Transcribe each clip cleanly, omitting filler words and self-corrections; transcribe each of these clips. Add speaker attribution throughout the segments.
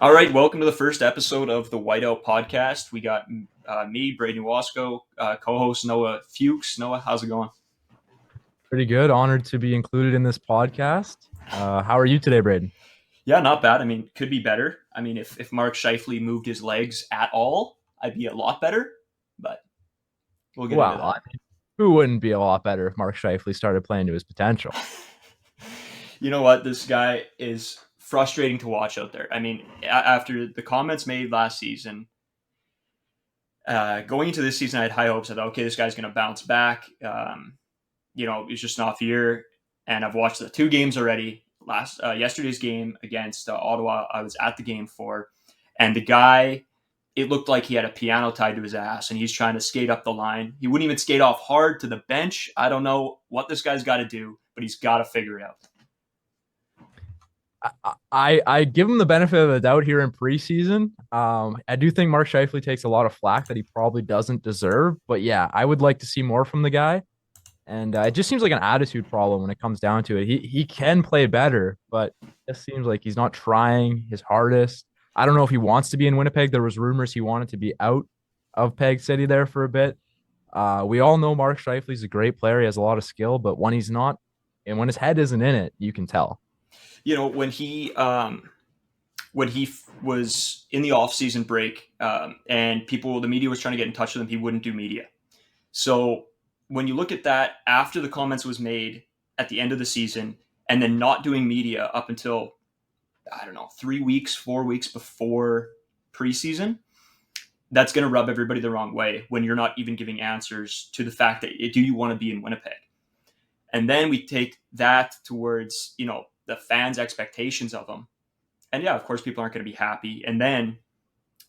Speaker 1: All right, welcome to the first episode of the Whiteout Podcast. We got me, Braden Wasco, co-host Noah Fuchs. Noah, how's it going?
Speaker 2: Pretty good. Honored to be included in this podcast. How are you today, Braden?
Speaker 1: Yeah, not bad. I mean, could be better. I mean, if Mark Scheifele moved his legs at all, I'd be a lot better, but we'll get into
Speaker 2: Well,
Speaker 1: that.
Speaker 2: who wouldn't be a lot better if Mark Scheifele started playing to his potential?
Speaker 1: You know what? This guy is frustrating to watch out there. I mean, after the comments made last season, going into this season, I had high hopes. I thought, okay, this guy's going to bounce back. It's just an off year, and I've watched the two games already. Yesterday's game against Ottawa, I was at the game for, and the guy, it looked like he had a piano tied to his ass, and he's trying to skate up the line. He wouldn't even skate off hard to the bench. I don't know what this guy's got to do, but he's got to figure it out.
Speaker 2: I give him the benefit of the doubt here in preseason. I do think Mark Scheifele takes a lot of flack that he probably doesn't deserve. But yeah, I would like to see more from the guy. And it just seems like an attitude problem when it comes down to it. He can play better, but it just seems like he's not trying his hardest. I don't know if he wants to be in Winnipeg. There was rumors he wanted to be out of Peg City there for a bit. We all know Mark Scheifele's a great player. He has a lot of skill, but when he's not, and when his head isn't in it, you can tell.
Speaker 1: You know, when he was in the off-season break, and the media was trying to get in touch with him, he wouldn't do media. So when you look at that after the comments was made at the end of the season, and then not doing media up until, I don't know, 3 weeks, 4 weeks before preseason, that's going to rub everybody the wrong way when you're not even giving answers to the fact that, do you want to be in Winnipeg? And then we take that towards, the fans' expectations of him. And yeah, of course, people aren't going to be happy. And then,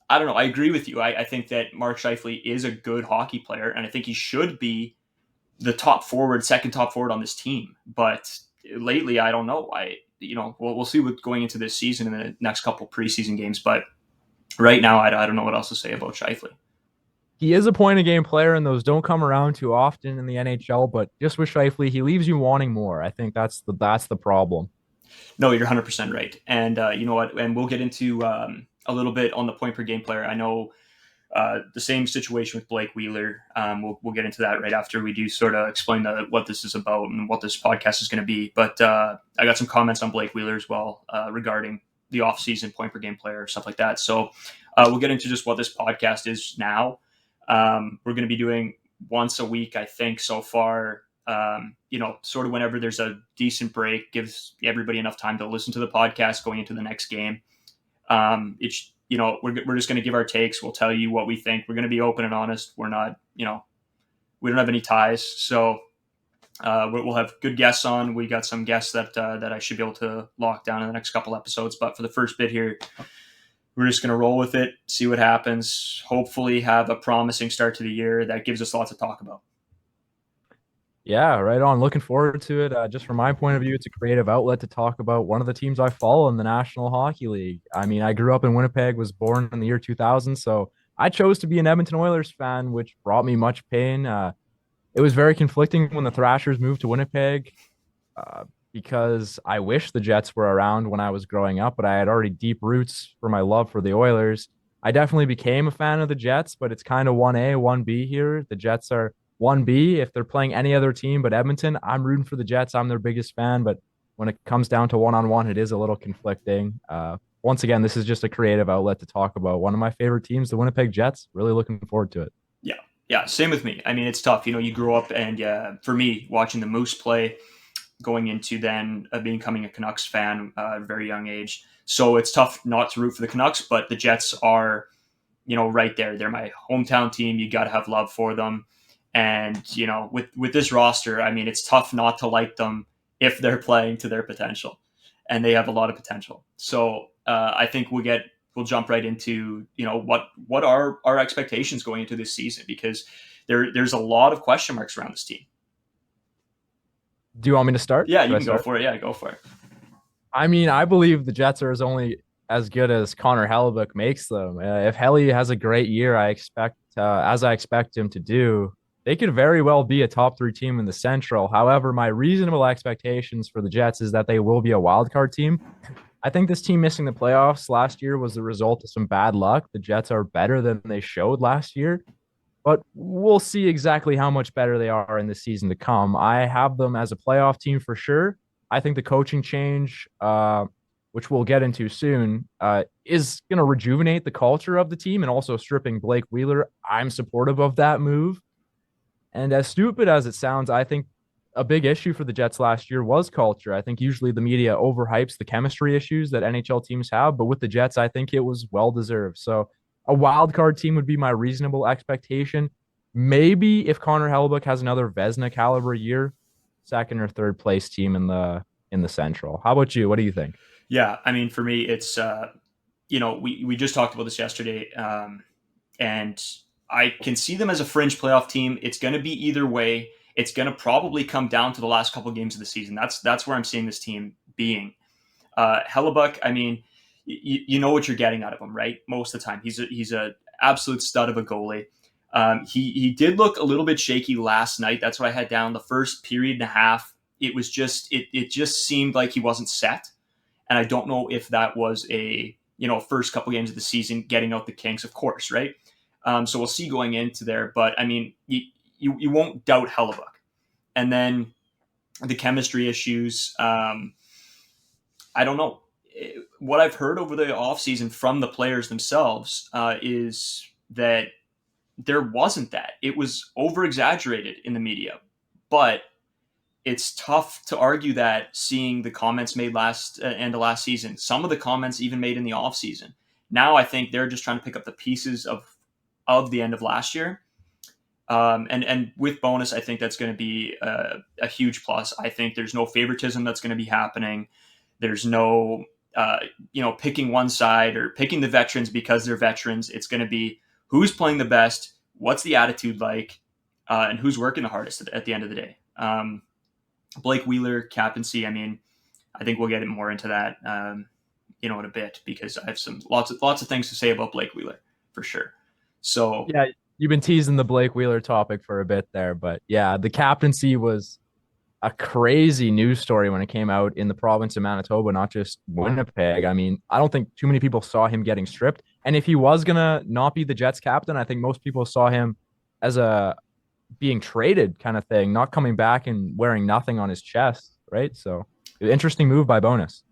Speaker 1: I don't know, I agree with you. I think that Mark Scheifele is a good hockey player, and I think he should be the second top forward on this team. But lately, I don't know. We'll see what's going into this season in the next couple preseason games. But right now, I don't know what else to say about Scheifele.
Speaker 2: He is a point of game player, and those don't come around too often in the NHL. But just with Scheifele, he leaves you wanting more. I think that's the problem.
Speaker 1: No, you're 100% right. And you know what? And we'll get into a little bit on the point per game player. I know the same situation with Blake Wheeler. We'll get into that right after we do sort of explain what this is about and what this podcast is going to be. But I got some comments on Blake Wheeler as well regarding the off-season point per game player, stuff like that. So we'll get into just what this podcast is now. We're going to be doing once a week, I think, so far. Sort of whenever there's a decent break, gives everybody enough time to listen to the podcast going into the next game. We're just going to give our takes. We'll tell you what we think. We're going to be open and honest. We're not, we don't have any ties. So we'll have good guests on. We got some guests that I should be able to lock down in the next couple episodes. But for the first bit here, we're just going to roll with it, see what happens, hopefully have a promising start to the year that gives us lots to talk about.
Speaker 2: Yeah, right on. Looking forward to it. Just from my point of view, it's a creative outlet to talk about one of the teams I follow in the National Hockey League. I mean, I grew up in Winnipeg, was born in the year 2000, so I chose to be an Edmonton Oilers fan, which brought me much pain. It was very conflicting when the Thrashers moved to Winnipeg because I wish the Jets were around when I was growing up, but I had already deep roots for my love for the Oilers. I definitely became a fan of the Jets, but it's kind of 1A, 1B here. The Jets are 1B. If they're playing any other team but Edmonton, I'm rooting for the Jets. I'm their biggest fan. But when it comes down to one-on-one, it is a little conflicting. Once again, this is just a creative outlet to talk about one of my favorite teams, the Winnipeg Jets. Really looking forward to it.
Speaker 1: Yeah. Same with me. I mean, it's tough. You grow up and for me, watching the Moose play, going into then becoming a Canucks fan at a very young age. So it's tough not to root for the Canucks, but the Jets are, right there. They're my hometown team. You got to have love for them. And, with this roster, I mean, it's tough not to like them if they're playing to their potential, and they have a lot of potential. So I think we'll jump right into, what are our expectations going into this season, because there's a lot of question marks around this team.
Speaker 2: Do you want me to start?
Speaker 1: Yeah, you can go for it. Yeah, go for it.
Speaker 2: I mean, I believe the Jets are only as good as Connor Hellebuyck makes them. If Helly has a great year, as I expect him to do, they could very well be a top 3 team in the Central. However, my reasonable expectations for the Jets is that they will be a wild card team. I think this team missing the playoffs last year was the result of some bad luck. The Jets are better than they showed last year, but we'll see exactly how much better they are in the season to come. I have them as a playoff team for sure. I think the coaching change, which we'll get into soon, is going to rejuvenate the culture of the team and also stripping Blake Wheeler. I'm supportive of that move. And as stupid as it sounds, I think a big issue for the Jets last year was culture. I think usually the media overhypes the chemistry issues that NHL teams have, but with the Jets, I think it was well deserved. So a wild card team would be my reasonable expectation. Maybe if Connor Hellebuck has another Vezina caliber year, second or third place team in the Central. How about you? What do you think?
Speaker 1: Yeah, I mean, for me, it's we just talked about this yesterday, and I can see them as a fringe playoff team. It's going to be either way. It's going to probably come down to the last couple of games of the season. That's where I'm seeing this team being. Hellebuck, I mean, you know what you're getting out of him, right? Most of the time, he's a absolute stud of a goalie. He did look a little bit shaky last night. That's what I had down. The first period and a half, it was just it just seemed like he wasn't set, and I don't know if that was a first couple games of the season getting out the kinks, of course, right? So we'll see going into there, but I mean, you won't doubt Hellebuck, and then the chemistry issues. I don't know. What I've heard over the offseason from the players themselves is that there wasn't that. It was over exaggerated in the media, but it's tough to argue that seeing the comments made end of last season, some of the comments even made in the offseason. Now I think they're just trying to pick up the pieces of the end of last year. And with Bonus, I think that's going to be a huge plus. I think there's no favoritism that's going to be happening. There's no, picking one side or picking the veterans because they're veterans. It's going to be who's playing the best, what's the attitude like, and who's working the hardest at the end of the day. Blake Wheeler, captaincy. I mean, I think we'll get more into that, in a bit because I have lots of things to say about Blake Wheeler for sure. So
Speaker 2: Yeah, you've been teasing the Blake Wheeler topic for a bit there, but yeah, the captaincy was a crazy news story when it came out in the province of Manitoba, not just Winnipeg. I mean, I don't think too many people saw him getting stripped. And if he was gonna not be the Jets captain, I think most people saw him as a being traded kind of thing, not coming back and wearing nothing on his chest, right? So interesting move by Bonus.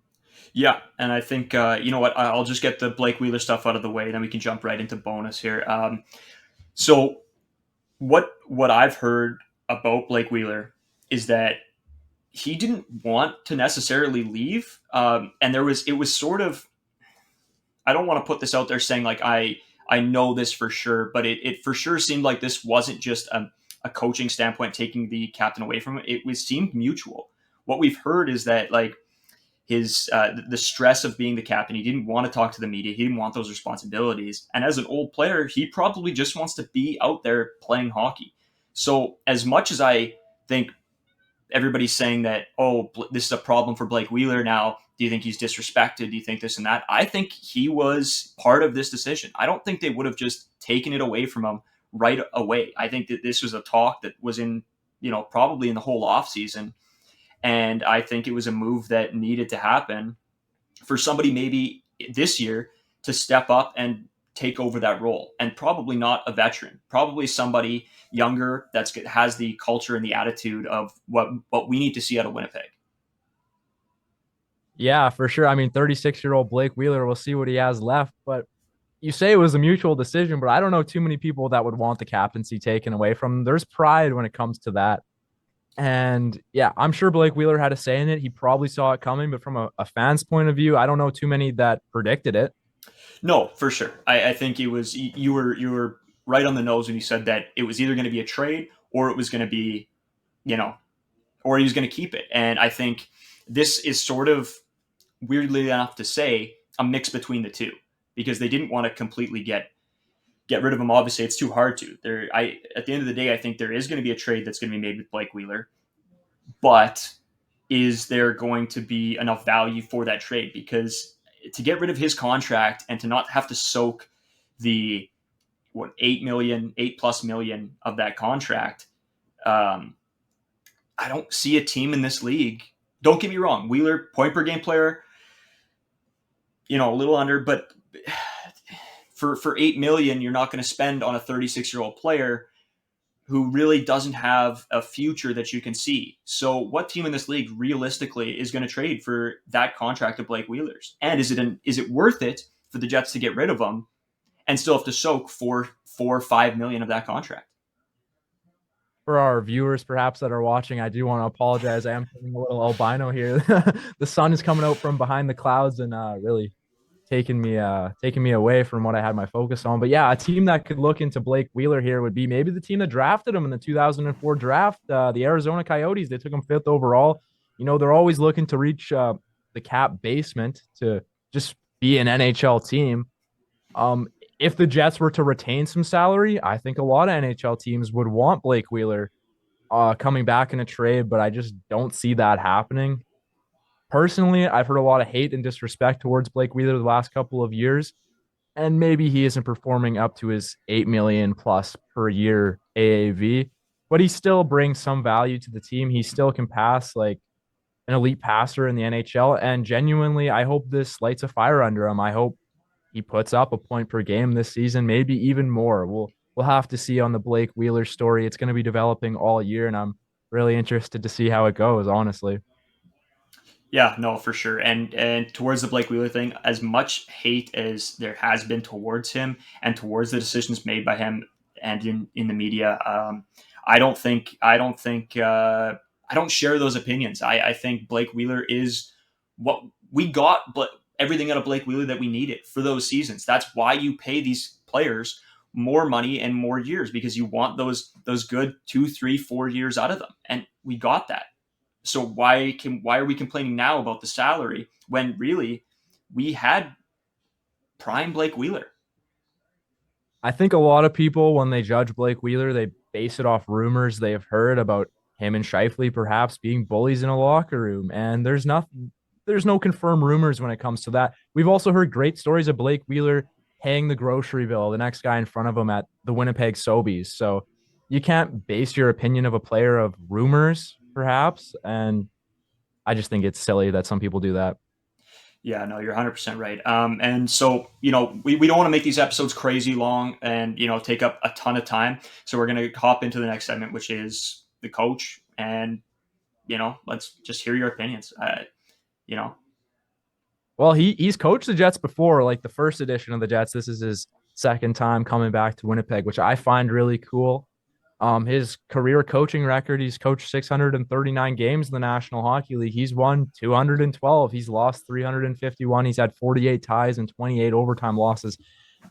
Speaker 1: yeah, and I think you know what, I'll just get the Blake Wheeler stuff out of the way, then we can jump right into Bonus here. So what I've heard about Blake Wheeler is that he didn't want to necessarily leave, and it was sort of, I don't want to put this out there saying like I know this for sure, but it for sure seemed like this wasn't just a coaching standpoint taking the captain away from him. Seemed mutual. What we've heard is that like his the stress of being the captain, he didn't want to talk to the media, he didn't want those responsibilities, and as an old player, he probably just wants to be out there playing hockey. So as much as I think everybody's saying that, oh, this is a problem for Blake Wheeler now, do you think he's disrespected? Do you think this and that? I think he was part of this decision. I don't think they would have just taken it away from him right away. I think that this was a talk that was in, probably in the whole offseason. And I think it was a move that needed to happen for somebody maybe this year to step up and take over that role, and probably not a veteran, probably somebody younger that has the culture and the attitude of what we need to see out of Winnipeg.
Speaker 2: Yeah, for sure. I mean, 36-year-old Blake Wheeler, we'll see what he has left. But you say it was a mutual decision, but I don't know too many people that would want the captaincy taken away from him. There's pride when it comes to that. And yeah, I'm sure Blake Wheeler had a say in it. He probably saw it coming, but from a fan's point of view, I don't know too many that predicted it.
Speaker 1: No, for sure. I think it was, you were right on the nose when you said that it was either going to be a trade or it was going to be, or he was going to keep it. And I think this is sort of, weirdly enough to say, a mix between the two, because they didn't want to completely get rid of him. Obviously, it's too hard to. At the end of the day, I think there is going to be a trade that's going to be made with Blake Wheeler, but is there going to be enough value for that trade? Because to get rid of his contract and to not have to soak the 8+ million of that contract, I don't see a team in this league. Don't get me wrong, Wheeler, point per game player, a little under, but for 8 million, you're not going to spend on a 36-year-old player who really doesn't have a future that you can see. So what team in this league realistically is going to trade for that contract of Blake Wheeler's? And is it worth it for the Jets to get rid of him and still have to soak 4 or 5 million of that contract?
Speaker 2: For our viewers perhaps that are watching, I do want to apologize. I am turning a little albino here. The sun is coming out from behind the clouds and really taking me away from what I had my focus on. But yeah, a team that could look into Blake Wheeler here would be maybe the team that drafted him in the 2004 draft, the Arizona Coyotes. They took him fifth overall. They're always looking to reach the cap basement to just be an NHL team. Um, if the Jets were to retain some salary, I think a lot of NHL teams would want Blake Wheeler coming back in a trade, but I just don't see that happening. Personally, I've heard a lot of hate and disrespect towards Blake Wheeler the last couple of years, and maybe he isn't performing up to his 8 million plus per year AAV, but he still brings some value to the team. He still can pass like an elite passer in the NHL, and genuinely, I hope this lights a fire under him. I hope he puts up a point per game this season, maybe even more. We'll have to see on the Blake Wheeler story. It's going to be developing all year, and I'm really interested to see how it goes, honestly.
Speaker 1: Yeah, no, for sure. And towards the Blake Wheeler thing, as much hate as there has been towards him and towards the decisions made by him and in the media, I don't share those opinions. I think Blake Wheeler is what we got, but everything out of Blake Wheeler that we needed for those seasons. That's why you pay these players more money and more years, because you want those good 2, 3, 4 years out of them, and we got that. So why are we complaining now about the salary when really we had prime Blake Wheeler?
Speaker 2: I think a lot of people, when they judge Blake Wheeler, they base it off rumors they have heard about him and Shifley perhaps being bullies in a locker room. And there's no confirmed rumors when it comes to that. We've also heard great stories of Blake Wheeler paying the grocery bill, the next guy in front of him at the Winnipeg Sobeys. So you can't base your opinion of a player of rumors, perhaps. And I just think it's silly that some people do that.
Speaker 1: Yeah, no, you're 100% right. And so, we don't want to make these episodes crazy long and, take up a ton of time. So we're going to hop into the next segment, which is the coach. And, let's just hear your opinions. You know,
Speaker 2: Well, he's coached the Jets before, like the first edition of the Jets. This is his second time coming back to Winnipeg, which I find really cool. His career coaching record, he's coached 639 games in the National Hockey League. He's won 212. He's lost 351. He's had 48 ties and 28 overtime losses.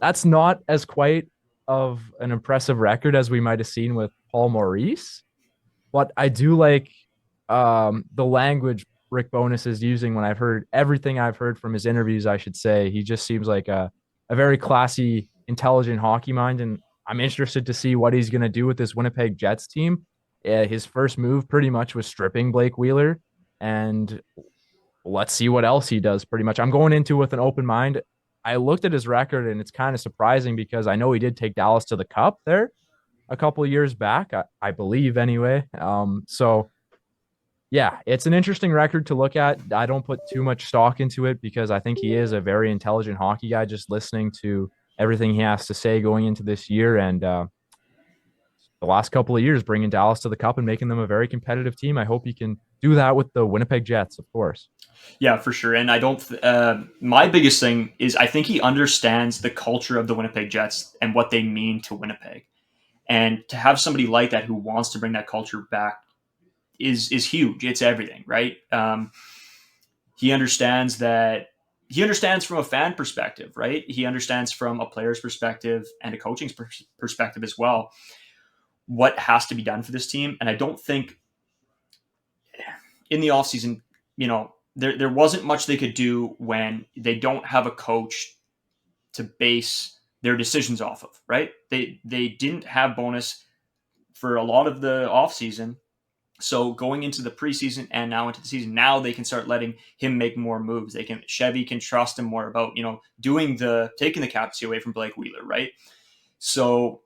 Speaker 2: That's not as quite of an impressive record as we might have seen with Paul Maurice, but I do like the language Rick Bonus is using when I've heard everything I've heard from his interviews. I should say he just seems like a very classy, intelligent hockey mind, and I'm interested to see what he's going to do with this Winnipeg Jets team. His first move pretty much was stripping Blake Wheeler, and let's see what else he does. Pretty much, I'm going into with an open mind. I looked at his record, and it's kind of surprising because I know he did take Dallas to the Cup there a couple of years back, I believe anyway. So yeah, it's an interesting record to look at. I don't put too much stock into it because I think he is a very intelligent hockey guy. Just listening to everything he has to say going into this year and the last couple of years, bringing Dallas to the Cup and making them a very competitive team. I hope he can do that with the Winnipeg Jets, of course.
Speaker 1: yeah, for sure. And I don't. My biggest thing is I think he understands the culture of the Winnipeg Jets and what they mean to Winnipeg. And to have somebody like that who wants to bring that culture back is huge. It's everything, right? He understands that. He understands from a fan perspective, right? He understands from a player's perspective and a coaching's perspective as well what has to be done for this team. And I don't think in the offseason, there wasn't much they could do when they don't have a coach to base their decisions off of, right? They didn't have bonus for a lot of the offseason. So going into the preseason and now into the season, now they can start letting him make more moves. Chevy can trust him more about, taking the captaincy away from Blake Wheeler, right? So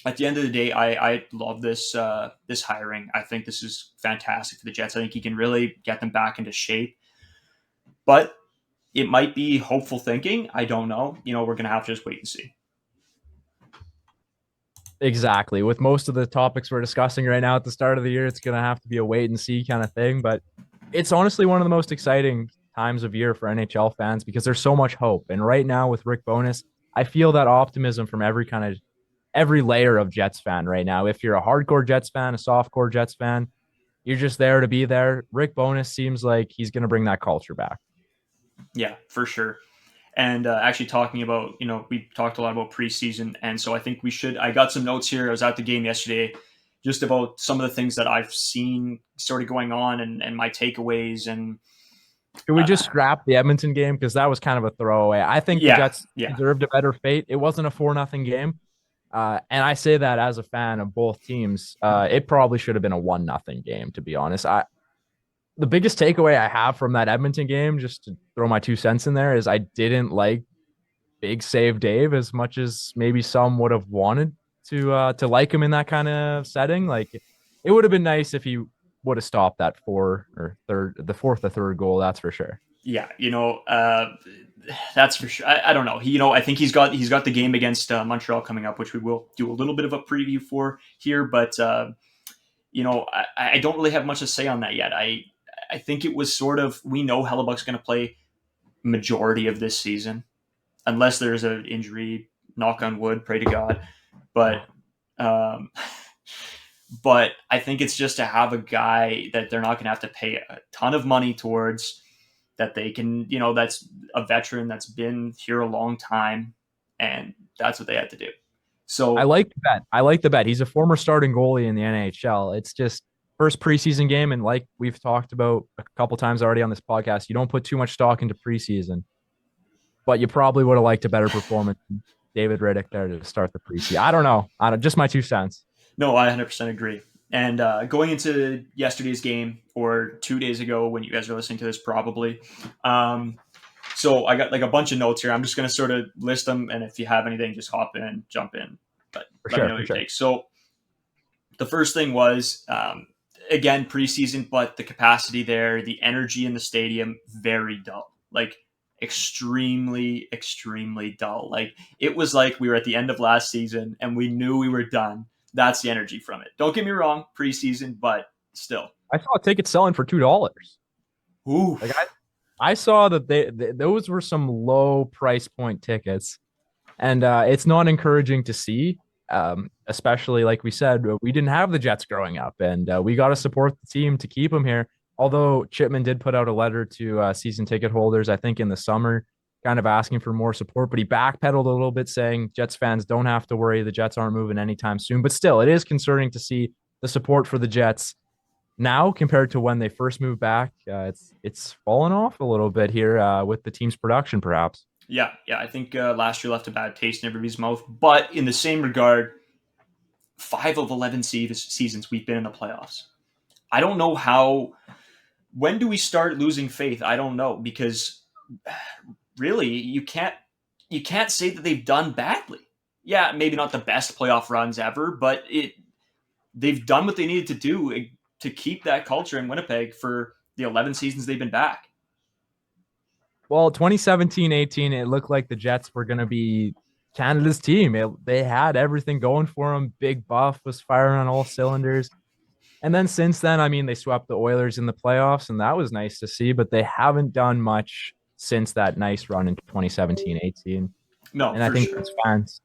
Speaker 1: at the end of the day, I love this hiring. I think this is fantastic for the Jets. I think he can really get them back into shape. But it might be hopeful thinking. I don't know. We're going to have to just wait and see.
Speaker 2: Exactly. With most of the topics we're discussing right now at the start of the year, it's going to have to be a wait and see kind of thing. But it's honestly one of the most exciting times of year for NHL fans because there's so much hope. And right now with Rick Bowness, I feel that optimism from every layer of Jets fan right now. If you're a hardcore Jets fan, a softcore Jets fan, you're just there to be there. Rick Bowness seems like he's going to bring that culture back.
Speaker 1: Yeah, for sure. And actually talking about, we talked a lot about preseason. And so I think I got some notes here. I was at the game yesterday just about some of the things that I've seen sort of going on and my takeaways. And
Speaker 2: Can we just scrap the Edmonton game? Because that was kind of a throwaway. I think the Jets deserved a better fate. It wasn't a 4-0 game. And I say that as a fan of both teams. It probably should have been a 1-0 game, to be honest. The biggest takeaway I have from that Edmonton game, just to throw my 2 cents in there, is I didn't like Big Save Dave as much as maybe some would have wanted to like him in that kind of setting. Like it would have been nice if he would have stopped that the fourth or third goal. That's for sure.
Speaker 1: Yeah, that's for sure. I don't know. I think he's got the game against Montreal coming up, which we will do a little bit of a preview for here. But I don't really have much to say on that yet. I think it was sort of, we know Hellebuck's going to play majority of this season, unless there's an injury. Knock on wood, pray to God. But but I think it's just to have a guy that they're not going to have to pay a ton of money towards, that they can, that's a veteran that's been here a long time, and that's what they had to do. So
Speaker 2: I like the bet. I like the bet. He's a former starting goalie in the NHL. It's just first preseason game, and like we've talked about a couple times already on this podcast, you don't put too much stock into preseason, but you probably would have liked a better performance from David Riddick there to start the preseason. I don't know. Just my 2 cents.
Speaker 1: No, I 100% agree. And going into yesterday's game, or 2 days ago when you guys are listening to this probably, so I got like a bunch of notes here. I'm just going to sort of list them, and if you have anything, just hop in, jump in. But let me know your takes. So the first thing was, again, preseason, but the capacity there, the energy in the stadium, very dull. Like extremely, extremely dull. Like it was like we were at the end of last season and we knew we were done. That's the energy from it. Don't get me wrong, preseason, but still.
Speaker 2: I saw a ticket selling for $2.
Speaker 1: Ooh.
Speaker 2: Like I saw that those were some low price point tickets, and it's not encouraging to see. Especially like we said, we didn't have the Jets growing up, and we got to support the team to keep them here. Although Chipman did put out a letter to season ticket holders, I think in the summer, kind of asking for more support, but he backpedaled a little bit, saying Jets fans don't have to worry. The Jets aren't moving anytime soon. But still, it is concerning to see the support for the Jets now compared to when they first moved back. It's fallen off a little bit here with the team's production, perhaps.
Speaker 1: Yeah. I think last year left a bad taste in everybody's mouth. But in the same regard, 5 of 11 seasons we've been in the playoffs. I don't know how. When do we start losing faith? I don't know, because really, you can't say that they've done badly. Yeah, maybe not the best playoff runs ever, but they've done what they needed to do to keep that culture in Winnipeg for the 11 seasons they've been back.
Speaker 2: Well, 2017-18, it looked like the Jets were going to be Canada's team. They had everything going for them. Big Buff was firing on all cylinders. And then since then, I mean, they swept the Oilers in the playoffs, and that was nice to see, but they haven't done much since that nice run in 2017-18.
Speaker 1: No,
Speaker 2: and I think sure.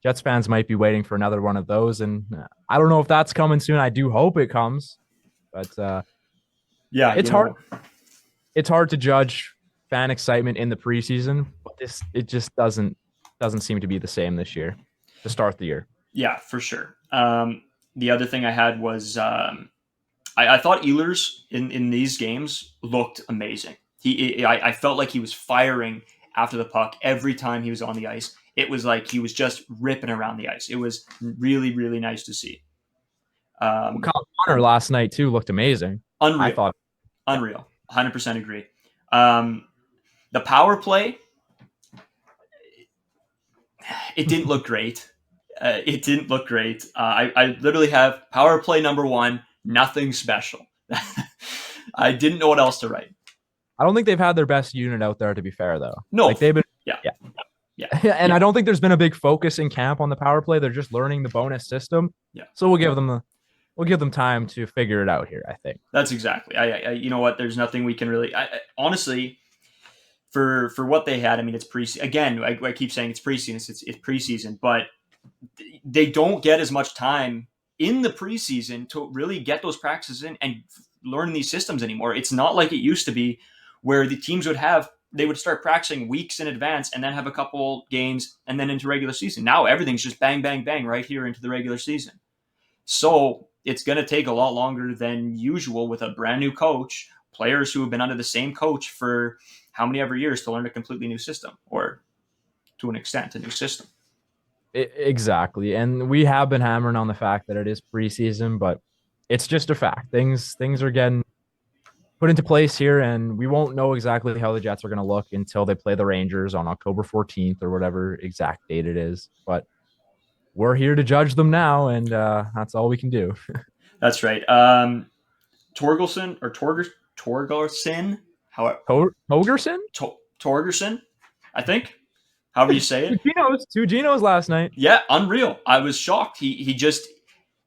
Speaker 2: Jets fans might be waiting for another one of those, and I don't know if that's coming soon. I do hope it comes, but
Speaker 1: yeah,
Speaker 2: it's hard to judge fan excitement in the preseason, but it just doesn't seem to be the same this year to start the year.
Speaker 1: Yeah, for sure. The other thing I had was I thought Ehlers in these games looked amazing. I felt like he was firing after the puck every time he was on the ice. It was like he was just ripping around the ice. It was really, really nice to see.
Speaker 2: Kyle Connor last night too looked amazing.
Speaker 1: Unreal.
Speaker 2: I thought
Speaker 1: unreal. 100% agree. The power play, it didn't look great. It didn't look great. I literally have power play number 1, nothing special. I didn't know what else to write.
Speaker 2: I don't think they've had their best unit out there, to be fair, though.
Speaker 1: No,
Speaker 2: Like they've been,
Speaker 1: yeah,
Speaker 2: yeah.
Speaker 1: yeah,
Speaker 2: And
Speaker 1: yeah,
Speaker 2: I don't think there's been a big focus in camp on the power play. They're just learning the bonus system.
Speaker 1: yeah.
Speaker 2: So we'll give them time to figure it out here, I think.
Speaker 1: That's exactly. You know what? There's nothing we can really. Honestly, for what they had, I mean, it's preseason. Again, I keep saying it's preseason. It's preseason, but they don't get as much time in the preseason to really get those practices in and learn these systems anymore. It's not like it used to be, where the teams they would start practicing weeks in advance and then have a couple games and then into regular season. Now everything's just bang, bang, bang right here into the regular season. So it's going to take a lot longer than usual with a brand new coach, players who have been under the same coach for how many ever years to learn a completely new system, or to an extent, a new system.
Speaker 2: Exactly. And we have been hammering on the fact that it is preseason, but it's just a fact. Things are getting put into place here, and we won't know exactly how the Jets are going to look until they play the Rangers on October 14th or whatever exact date it is. But we're here to judge them now, and that's all we can do.
Speaker 1: That's right. Torgelson or Torgerson, how
Speaker 2: Hogerson?
Speaker 1: Torgerson, I think, however you say it.
Speaker 2: Two Genos last night.
Speaker 1: Yeah, unreal. I was shocked. He just,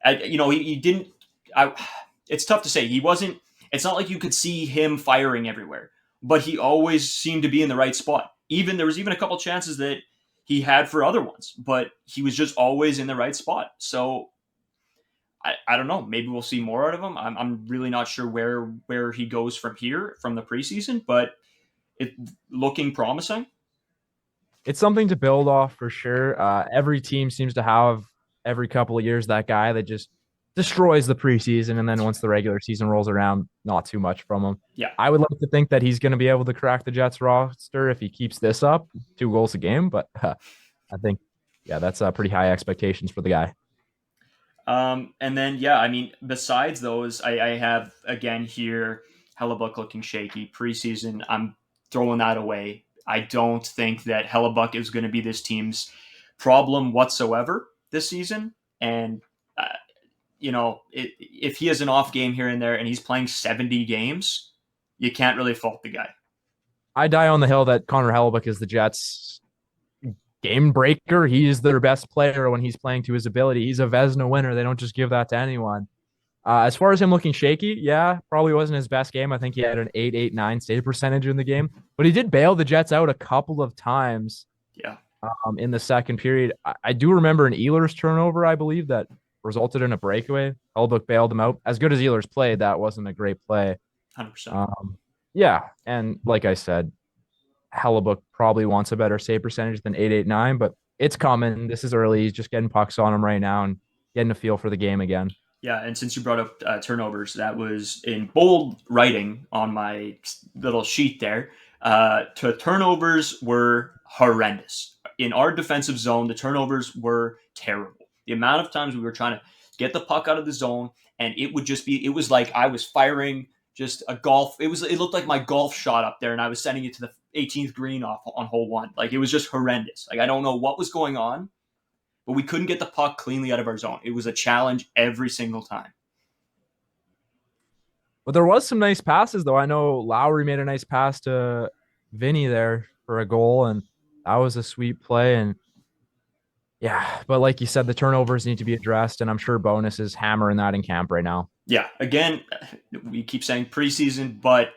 Speaker 1: he didn't. It's tough to say. He wasn't. It's not like you could see him firing everywhere, but he always seemed to be in the right spot. There was even a couple chances that he had for other ones, but he was just always in the right spot. So I don't know. Maybe we'll see more out of him. I'm really not sure where he goes from here from the preseason, but it looking promising.
Speaker 2: It's something to build off for sure. Every team seems to have every couple of years that guy that just destroys the preseason, and then once the regular season rolls around, not too much from him.
Speaker 1: Yeah,
Speaker 2: I would like to think that he's going to be able to crack the Jets roster if he keeps this up, 2 goals a game. But I think, yeah, that's pretty high expectations for the guy.
Speaker 1: And then, yeah, I mean, besides those, I have again here Hellebuck looking shaky preseason. I'm throwing that away. I don't think that Hellebuck is going to be this team's problem whatsoever this season. And if he has an off game here and there and he's playing 70 games, you can't really fault the guy.
Speaker 2: I die on the hill that Connor Hellebuck is the Jets' game breaker. He's their best player when he's playing to his ability. He's a Vezina winner. They don't just give that to anyone. As far as him looking shaky, yeah, probably wasn't his best game. I think he had an 8.89 save percentage in the game, but he did bail the Jets out a couple of times.
Speaker 1: Yeah.
Speaker 2: In the second period, I do remember an Ehlers turnover, I believe, that resulted in a breakaway. Hellebuck bailed him out. As good as Ehlers played, that wasn't a great play.
Speaker 1: 100%.
Speaker 2: Yeah, and like I said, Hellebuck probably wants a better save percentage than 8.89, but it's coming. This is early. He's just getting pucks on him right now and getting a feel for the game again.
Speaker 1: Yeah, and since you brought up turnovers, that was in bold writing on my little sheet there. Turnovers were horrendous. In our defensive zone, the turnovers were terrible. The amount of times we were trying to get the puck out of the zone, and it was like I was firing just a golf. It looked like my golf shot up there, and I was sending it to the 18th green off on hole 1. Like, it was just horrendous. Like, I don't know what was going on, but we couldn't get the puck cleanly out of our zone. It was a challenge every single time.
Speaker 2: But there was some nice passes, though. I know Lowry made a nice pass to Vinny there for a goal, and that was a sweet play. And yeah, but like you said, the turnovers need to be addressed, and I'm sure Bonus is hammering that in camp right now.
Speaker 1: Yeah, again, we keep saying preseason, but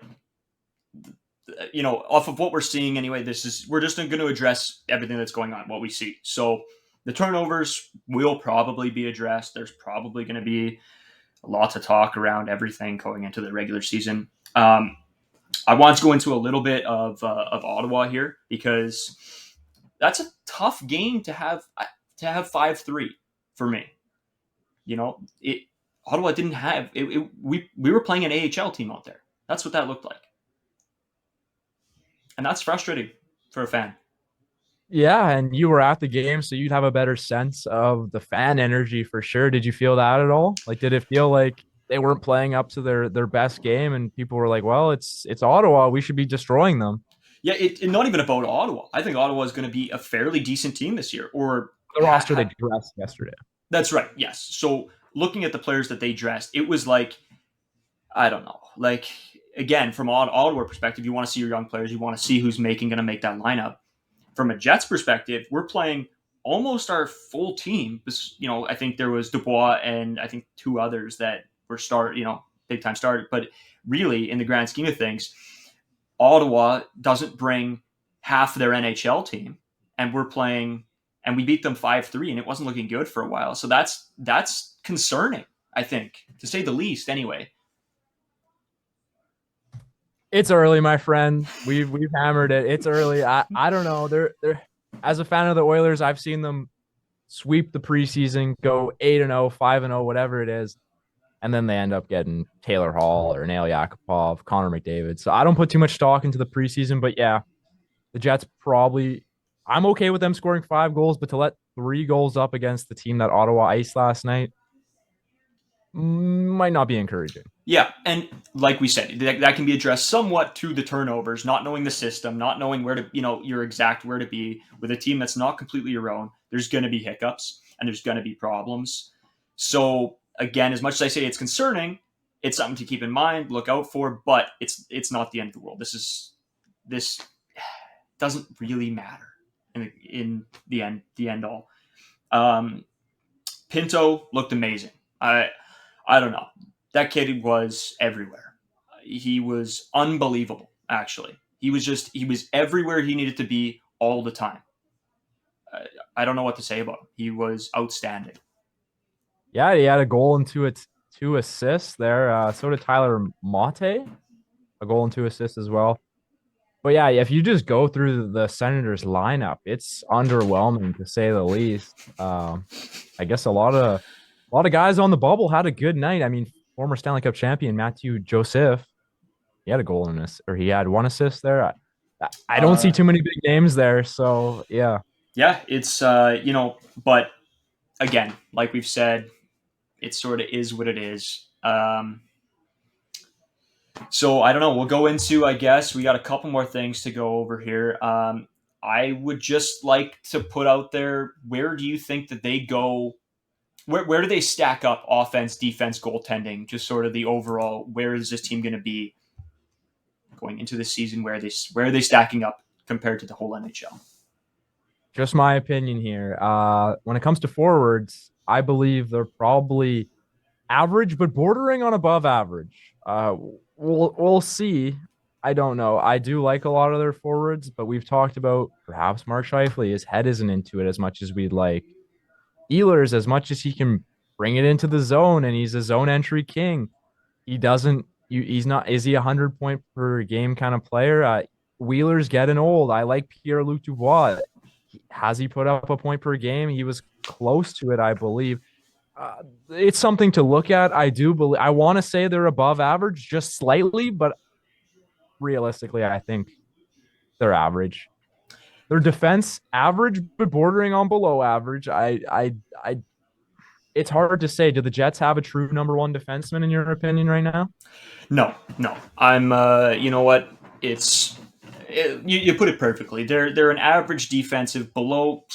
Speaker 1: off of what we're seeing anyway, we're just going to address everything that's going on, what we see. So the turnovers will probably be addressed. There's probably going to be a lot to talk around everything going into the regular season. I want to go into a little bit of Ottawa here, because that's a tough game to have 5-3 for me. Ottawa didn't have it. We were playing an AHL team out there. That's what that looked like, and that's frustrating for a fan.
Speaker 2: Yeah, and you were at the game, so you'd have a better sense of the fan energy for sure. Did you feel that at all? Like, did it feel like they weren't playing up to their best game, and people were like, "Well, it's Ottawa. We should be destroying them."
Speaker 1: Yeah, it's not even about Ottawa. I think Ottawa is going to be a fairly decent team this year. Or
Speaker 2: the roster they dressed yesterday.
Speaker 1: That's right. Yes. So looking at the players that they dressed, it was like, I don't know, like again, from an Ottawa perspective, you want to see your young players. You want to see who's going to make that lineup. From a Jets perspective, we're playing almost our full team. I think there was Dubois and I think two others that were big time started. But really, in the grand scheme of things, Ottawa doesn't bring half their NHL team, and we're playing, and we beat them 5-3, and it wasn't looking good for a while. So that's concerning, I think, to say the least. Anyway.
Speaker 2: It's early, my friend. We've hammered it. It's early. I don't know. They're as a fan of the Oilers, I've seen them sweep the preseason, go 8-0, 5-0, whatever it is, and then they end up getting Taylor Hall or Nail Yakupov, Connor McDavid. So I don't put too much stock into the preseason, but yeah, the Jets probably. I'm okay with them scoring 5 goals, but to let 3 goals up against the team that Ottawa iced last night might not be encouraging.
Speaker 1: Yeah, and like we said, that can be addressed somewhat to the turnovers, not knowing the system, not knowing where to, your exact where to be. With a team that's not completely your own, there's going to be hiccups and there's going to be problems. So again, as much as I say it's concerning, it's something to keep in mind, look out for, but it's not the end of the world. This doesn't really matter in the end all. Pinto looked amazing. I don't know. That kid was everywhere. He was unbelievable, actually. He was everywhere he needed to be all the time. I don't know what to say about him. He was outstanding.
Speaker 2: Yeah, he had a goal and two assists there. So did Tyler Mate, a goal and 2 assists as well. But yeah, if you just go through the Senators lineup, it's underwhelming to say the least. I guess a lot of guys on the bubble had a good night. I mean, former Stanley Cup champion Matthew Joseph, he had a goal in this, or he had 1 assist there. I don't see too many big names there, so yeah.
Speaker 1: Yeah, it's but again, like we've said, it sort of is what it is. So I don't know. We'll go into, I guess, we got a couple more things to go over here. I would just like to put out there, where do you think that they go? Where do they stack up offense, defense, goaltending? Just sort of the overall, where is this team going to be going into the season? Where are they stacking up compared to the whole NHL?
Speaker 2: Just my opinion here. When it comes to forwards, I believe they're probably average, but bordering on above average. We'll see. I don't know. I do like a lot of their forwards, but we've talked about perhaps Mark Scheifele. His head isn't into it as much as we'd like. Ehlers, as much as he can bring it into the zone, and he's a zone entry king, he doesn't. He's not. Is he 100-point per game kind of player? Wheeler's getting old. I like Pierre-Luc Dubois. Has he put up a point per game? He was close to it, I believe. It's something to look at. I do believe. I want to say they're above average, just slightly, but realistically, I think they're average. Their defense average, but bordering on below average. It's hard to say. Do the Jets have a true number 1 defenseman in your opinion right now?
Speaker 1: No. I'm. You know what? You put it perfectly. They're an average defensive below.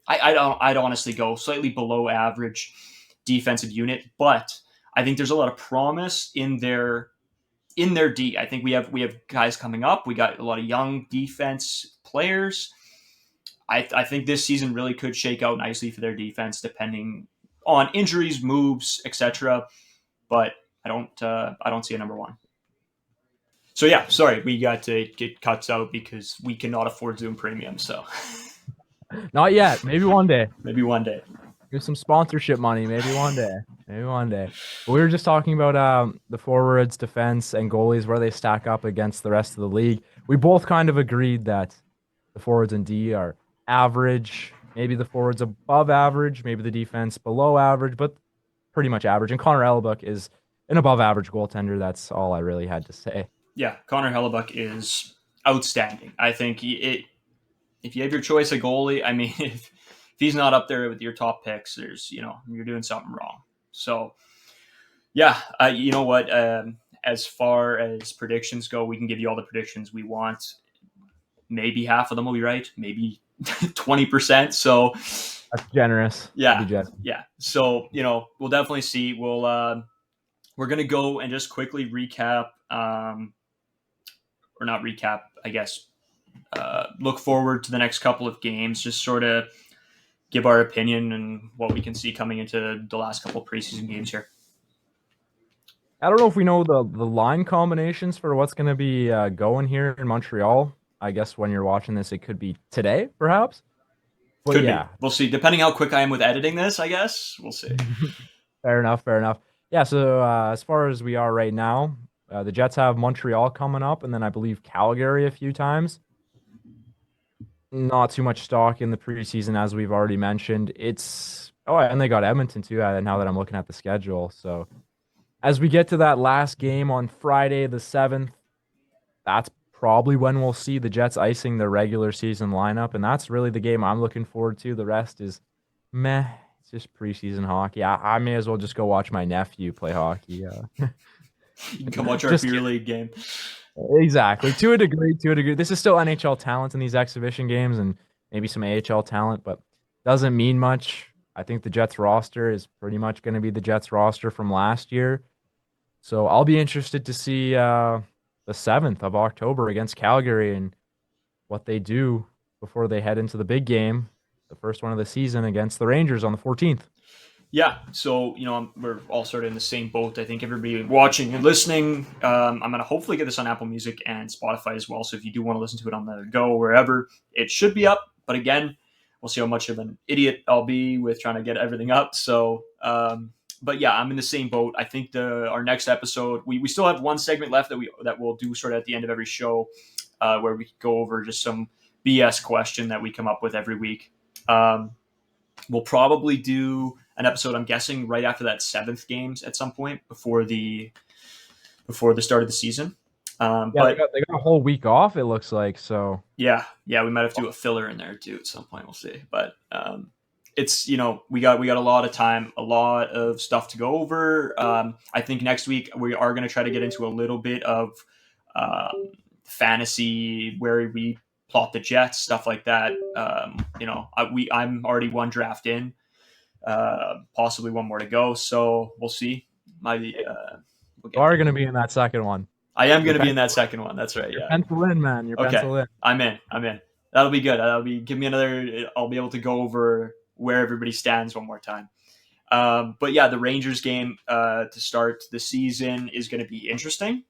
Speaker 1: I'd honestly go slightly below average defensive unit, but I think there's a lot of promise in their D. I think we have guys coming up. We got a lot of young defense players. I think this season really could shake out nicely for their defense, depending on injuries, moves, etc. But I don't see a number 1. So yeah, sorry, we got to get cuts out because we cannot afford Zoom Premium. So
Speaker 2: not yet. Maybe one day.
Speaker 1: Maybe one day.
Speaker 2: Here's some sponsorship money. Maybe one day. Maybe one day. But we were just talking about the forwards, defense, and goalies, where they stack up against the rest of the league. We both kind of agreed that the forwards and D are average. Maybe the forwards above average. Maybe the defense below average, but pretty much average. And Connor Hellebuyck is an above average goaltender. That's all I really had to say.
Speaker 1: Yeah, Connor Hellebuyck is outstanding. I think if you have your choice of goalie, I mean, if he's not up there with your top picks, you're doing something wrong. So, yeah, you know what? As far as predictions go, we can give you all the predictions we want. Maybe half of them will be right. Maybe 20%. So
Speaker 2: that's generous.
Speaker 1: Yeah. Yeah. So, we'll definitely see. we're going to go and just quickly recap, or not recap, I guess, look forward to the next couple of games, just sort of give our opinion and what we can see coming into the last couple of preseason games here.
Speaker 2: I don't know if we know the line combinations for what's going to be going here in Montreal. I guess when you're watching this, it could be today, perhaps. But
Speaker 1: Could
Speaker 2: yeah,
Speaker 1: be. We'll see. Depending how quick I am with editing this, I guess. We'll see.
Speaker 2: fair enough, fair enough. Yeah, so as far as we are right now, the Jets have Montreal coming up, and then I believe Calgary a few times. Not too much stock in the preseason, as we've already mentioned. And they got Edmonton too, now that I'm looking at the schedule. So as we get to that last game on Friday the 7th, that's probably when we'll see the Jets icing their regular season lineup, and that's really the game I'm looking forward to. The rest is meh. It's just preseason hockey. I may as well just go watch my nephew play hockey.
Speaker 1: You can come watch our
Speaker 2: Just
Speaker 1: beer
Speaker 2: kidding.
Speaker 1: league game.
Speaker 2: Exactly. To a degree, to a degree. This is still NHL talent in these exhibition games and maybe some AHL talent, but doesn't mean much. I think the Jets roster is pretty much going to be the Jets roster from last year. So I'll be interested to see the 7th of October against Calgary and what they do before they head into the big game, the first one of the season against the Rangers on the 14th.
Speaker 1: Yeah, so we're all sort of in the same boat. I think everybody watching and listening, I'm gonna hopefully get this on Apple Music and Spotify as well. So if you do want to listen to it on the go, wherever, it should be up. But again, we'll see how much of an idiot I'll be with trying to get everything up. So, but yeah, I'm in the same boat. I think our next episode, we still have one segment left that we'll do sort of at the end of every show, where we go over just some BS question that we come up with every week. We'll probably do an episode, I'm guessing, right after that 7th games at some point before the start of the season. But
Speaker 2: they got a whole week off, it looks like. So
Speaker 1: yeah, we might have to do a filler in there too at some point. We'll see. But it's we got a lot of time, a lot of stuff to go over. I think next week we are going to try to get into a little bit of fantasy, where we plot the Jets, stuff like that. I'm already one draft in. Possibly one more to go, so we'll see.
Speaker 2: you are going to be in that second one.
Speaker 1: I am going to be in that second one. That's right. Yeah.
Speaker 2: Pencil in, man. You're
Speaker 1: okay.
Speaker 2: Pencil in.
Speaker 1: I'm in. That'll be good. Give me another. I'll be able to go over where everybody stands one more time. But yeah, the Rangers game to start the season is going to be interesting.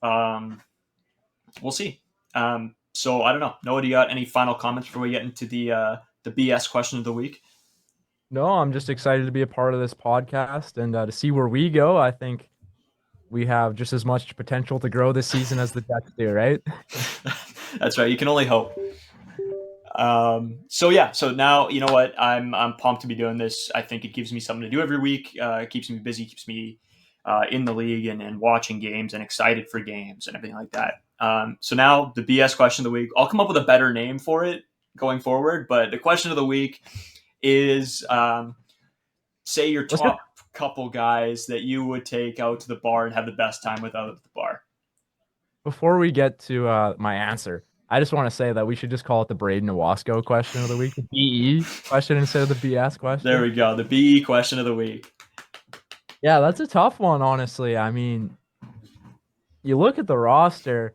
Speaker 1: We'll see. So I don't know. Noah, do you got any final comments before we get into the BS question of the week?
Speaker 2: No, I'm just excited to be a part of this podcast and to see where we go. I think we have just as much potential to grow this season as the Jets do, right?
Speaker 1: That's right. You can only hope. So now, you know what? I'm pumped to be doing this. I think it gives me something to do every week. It keeps me busy, keeps me in the league and watching games and excited for games and everything like that. So now the BS question of the week, I'll come up with a better name for it going forward. But the question of the week is, say your top couple guys that you would take out to the bar and have the best time with out at the bar.
Speaker 2: Before we get to my answer, I just want to say that we should just call it the Braden Owasco question of the week, the BE question instead of the BS question.
Speaker 1: There we go, the BE question of the week.
Speaker 2: Yeah, that's a tough one, honestly. I mean, you look at the roster.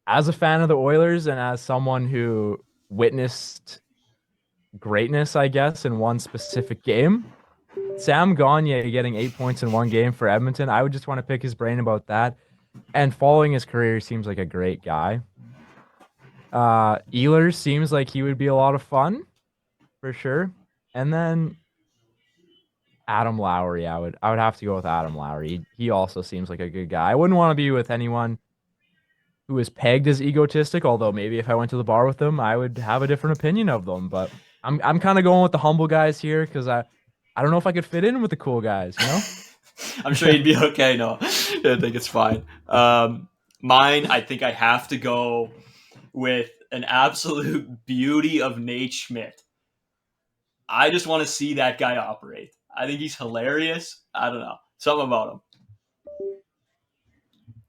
Speaker 2: As a fan of the Oilers and as someone who witnessed greatness, I guess, in one specific game, Sam Gagner getting 8 points in one game for Edmonton, I would just want to pick his brain about that. And following his career, he seems like a great guy. Ehlers seems like he would be a lot of fun, for sure. And then Adam Lowry, I would have to go with Adam Lowry. He also seems like a good guy. I wouldn't want to be with anyone who is pegged as egotistic, although maybe if I went to the bar with them, I would have a different opinion of them. But I'm kind of going with the humble guys here because I don't know if I could fit in with the cool guys, you know?
Speaker 1: I'm sure you'd be okay. No, I think it's fine. Mine, I think I have to go with an absolute beauty of Nate Schmidt. I just want to see that guy operate. I think he's hilarious. I don't know. Something about him.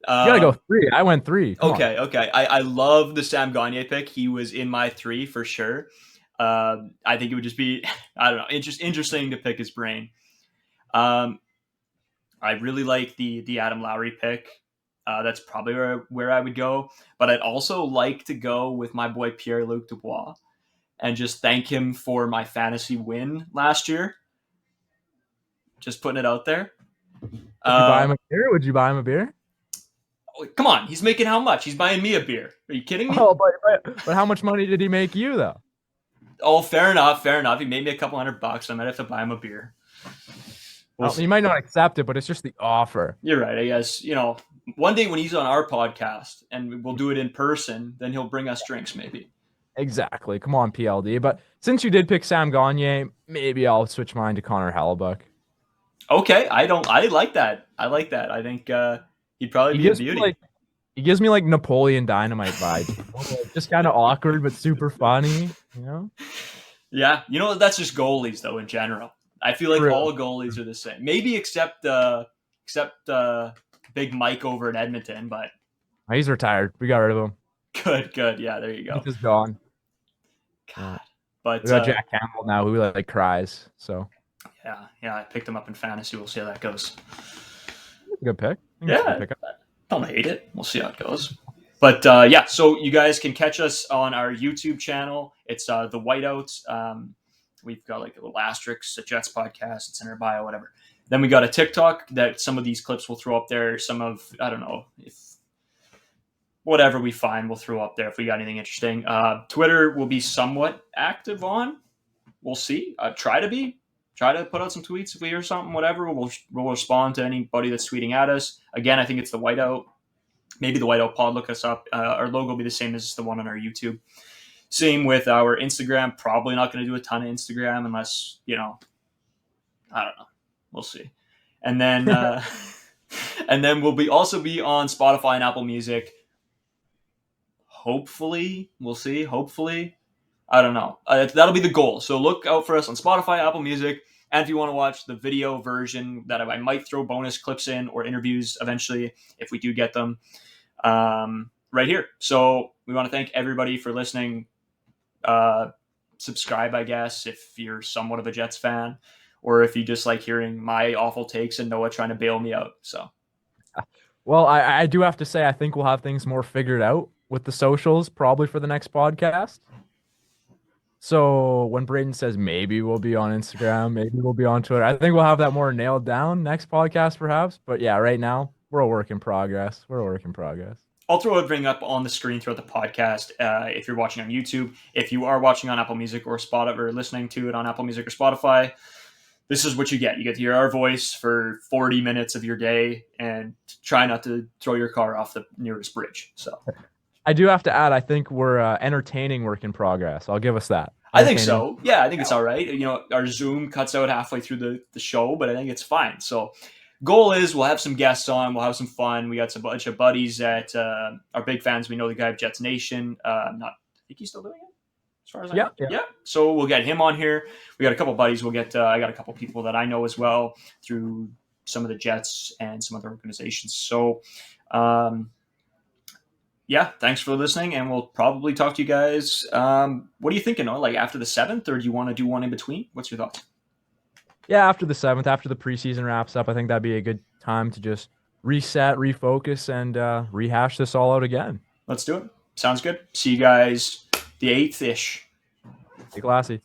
Speaker 2: You gotta go 3. I went 3.
Speaker 1: Okay. I love the Sam Gagner pick. He was in my 3 for sure. I think it would just be, I don't know, interesting to pick his brain. I really like the Adam Lowry pick. That's probably where I would go. But I'd also like to go with my boy Pierre-Luc Dubois and just thank him for my fantasy win last year. Just putting it out there.
Speaker 2: Would you buy him a beer? Would you buy him a beer?
Speaker 1: Come on, he's making how much? He's buying me a beer. Are you kidding me?
Speaker 2: Oh, but how much money did he make you though?
Speaker 1: Oh, fair enough. He made me a couple $100. I might have to buy him a beer.
Speaker 2: You might not accept it, but it's just the offer.
Speaker 1: You're right. I guess, one day when he's on our podcast and we'll do it in person, then he'll bring us drinks maybe.
Speaker 2: Exactly. Come on, PLD. But since you did pick Sam Gagner, maybe I'll switch mine to Connor Hellebuck.
Speaker 1: Okay. I like that. I think he'd probably be a beauty.
Speaker 2: He gives me like Napoleon Dynamite vibes. Just kind of awkward, but super funny,
Speaker 1: Yeah. That's just goalies though in general. I feel like all goalies are the same. Maybe except Big Mike over in Edmonton, but
Speaker 2: he's retired. We got rid of him.
Speaker 1: Good. Yeah, there you go.
Speaker 2: He's just gone.
Speaker 1: God. But
Speaker 2: we got Jack Campbell now, who like cries. So
Speaker 1: yeah, I picked him up in fantasy. We'll see how that goes.
Speaker 2: Good pick.
Speaker 1: Yeah, don't hate it. We'll see how it goes. But so you guys can catch us on our YouTube channel. It's the Whiteout. We've got like a little asterisk, the Jets Podcast. It's in our bio, whatever. Then we got a TikTok that some of these clips we'll throw up there. Some of, I don't know, if whatever we find, we'll throw up there if we got anything interesting. Twitter will be somewhat active on. We'll see. Try to put out some tweets if we hear something, whatever. We'll respond to anybody that's tweeting at us. Again, I think it's the Whiteout. Maybe the Whiteout Pod. Look us up. Our logo will be the same as the one on our YouTube. Same with our Instagram. Probably not going to do a ton of Instagram unless, I don't know. We'll see. And then and then we'll also be on Spotify and Apple Music. Hopefully. We'll see. Hopefully. I don't know. That'll be the goal. So look out for us on Spotify, Apple Music. And if you want to watch the video version that I might throw bonus clips in or interviews eventually if we do get them right here. So we want to thank everybody for listening. Subscribe, I guess, if you're somewhat of a Jets fan or if you just like hearing my awful takes and Noah trying to bail me out. So,
Speaker 2: well, I do have to say, I think we'll have things more figured out with the socials probably for the next podcast. So when Braden says maybe we'll be on Instagram, maybe we'll be on Twitter, I think we'll have that more nailed down next podcast perhaps. But yeah, right now we're a work in progress.
Speaker 1: I'll throw everything up on the screen throughout the podcast if you're watching on YouTube. If you are watching on Apple Music or Spotify or listening to it on Apple Music or Spotify, this is what you get. You get to hear our voice for 40 minutes of your day and try not to throw your car off the nearest bridge. So
Speaker 2: I do have to add, I think we're entertaining work in progress. I'll give us that.
Speaker 1: I think so. Yeah, I think it's all right. Our Zoom cuts out halfway through the show, but I think it's fine. So goal is we'll have some guests on. We'll have some fun. We got a bunch of buddies that are big fans. We know the guy of Jets Nation. I think he's still doing it as far as I know. Yeah. So we'll get him on here. We got a couple buddies. We'll get I got a couple people that I know as well through some of the Jets and some other organizations. So thanks for listening, and we'll probably talk to you guys. What are you thinking? Like after the 7th, or do you want to do one in between? What's your thoughts?
Speaker 2: Yeah, after the 7th, after the preseason wraps up, I think that'd be a good time to just reset, refocus, and rehash this all out again.
Speaker 1: Let's do it. Sounds good. See you guys the 8th-ish.
Speaker 2: Stay classy.